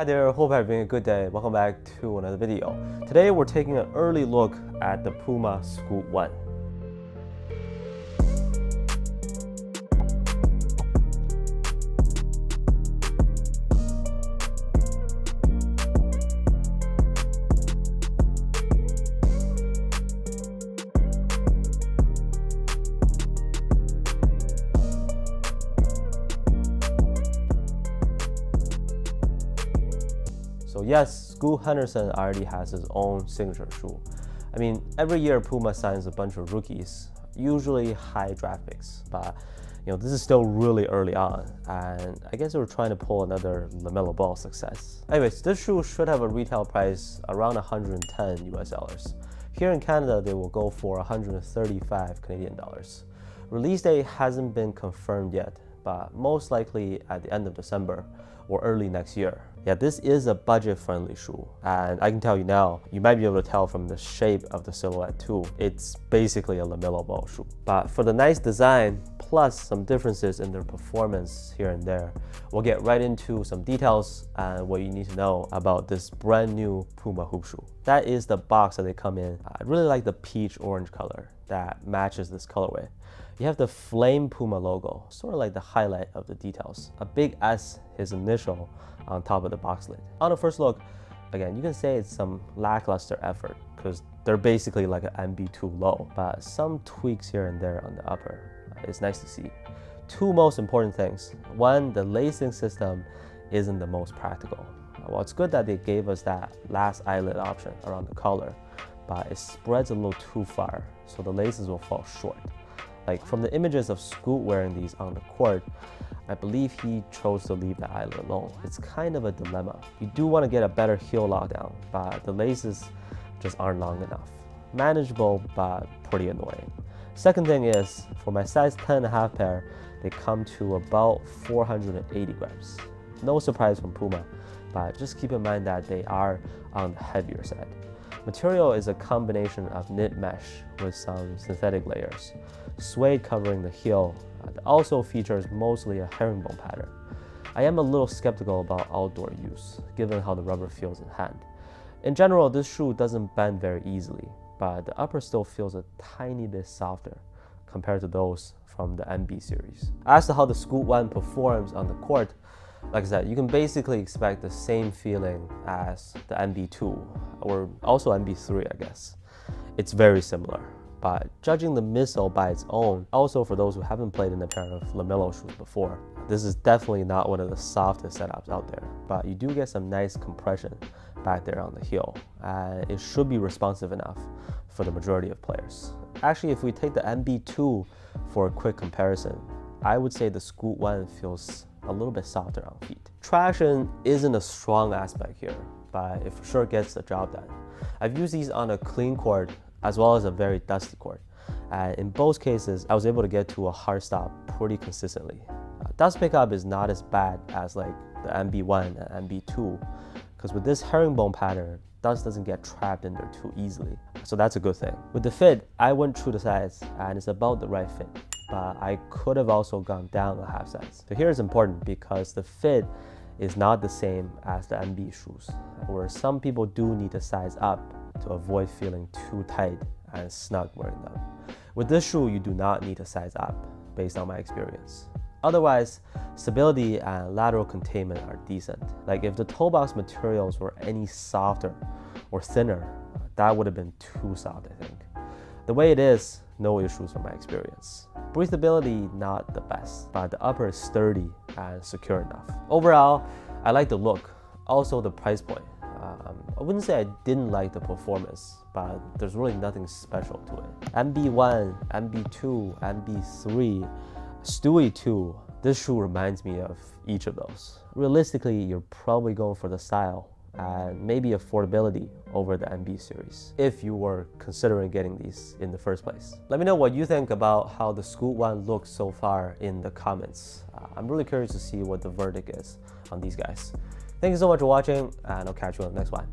Hi there, hope you're having a good day. Welcome back to another video. Today we're taking an early look at the Puma Scoot 1. So yes, Scoot Henderson already has his own signature shoe. I mean, every year Puma signs a bunch of rookies, usually high draft picks, but this is still really early on, and I guess they were trying to pull another LaMelo Ball success. Anyways, this shoe should have a retail price around 110 US dollars. Here in Canada, they will go for 135 Canadian dollars. Release date hasn't been confirmed yet, but most likely at the end of December or early next year. Yeah, this is a budget-friendly shoe, and I can tell you now, you might be able to tell from the shape of the silhouette too, it's basically a LaMelo Ball shoe. But for the nice design, plus some differences in their performance here and there, we'll get right into some details and what you need to know about this brand new Puma hoop shoe. That is the box that they come in. I really like the peach orange color that matches this colorway. You have the Flame Puma logo, sort of like the highlight of the details. A big S, his initial, on top of the box lid. On the first look, again, you can say it's some lackluster effort because they're basically like an MB2 low, but some tweaks here and there on the upper. It's nice to see. Two most important things. One, the lacing system isn't the most practical. Well, it's good that they gave us that last eyelet option around the collar, but it spreads a little too far, so the laces will fall short. Like from the images of Scoot wearing these on the court, I believe he chose to leave the eyelet alone. It's kind of a dilemma. You do want to get a better heel lockdown, but the laces just aren't long enough. Manageable, but pretty annoying. Second thing is, for my size 10.5 pair, they come to about 480 grams. No surprise from Puma, but just keep in mind that they are on the heavier side. Material is a combination of knit mesh with some synthetic layers. Suede covering the heel. It also features mostly a herringbone pattern. I am a little skeptical about outdoor use, given how the rubber feels in hand. In general, this shoe doesn't bend very easily, but the upper still feels a tiny bit softer compared to those from the MB series. As to how the Scoot 1 performs on the court, like I said, you can basically expect the same feeling as the MB2, or also MB3, I guess. It's very similar. But judging the midsole by its own, also for those who haven't played in a pair of LaMelo shoes before, this is definitely not one of the softest setups out there, but you do get some nice compression back there on the heel, and it should be responsive enough for the majority of players. Actually, if we take the MB2 for a quick comparison, I would say the Scoot 1 feels a little bit softer on feet. Traction isn't a strong aspect here, but it for sure gets the job done. I've used these on a clean court as well as a very dusty court. And in both cases, I was able to get to a hard stop pretty consistently. Dust pickup is not as bad as like the MB1 and MB2, because with this herringbone pattern, dust doesn't get trapped in there too easily. So that's a good thing. With the fit, I went true to size and it's about the right fit, but I could have also gone down a half size. So here is important because the fit is not the same as the MB shoes, where some people do need to size up to avoid feeling too tight and snug wearing them. With this shoe, you do not need to size up, based on my experience. Otherwise, stability and lateral containment are decent. Like if the toe box materials were any softer or thinner, that would have been too soft, I think. The way it is, no issues from my experience. Breathability, not the best, but the upper is sturdy and secure enough. Overall, I like the look, also the price point. I wouldn't say I didn't like the performance, but there's really nothing special to it. MB1, MB2, MB3, Stewie 2, this shoe reminds me of each of those. Realistically, you're probably going for the style and maybe affordability over the MB series, if you were considering getting these in the first place. Let me know what you think about how the Scoot 1 looks so far in the comments. I'm really curious to see what the verdict is on these guys. Thank you so much for watching, and I'll catch you on the next one.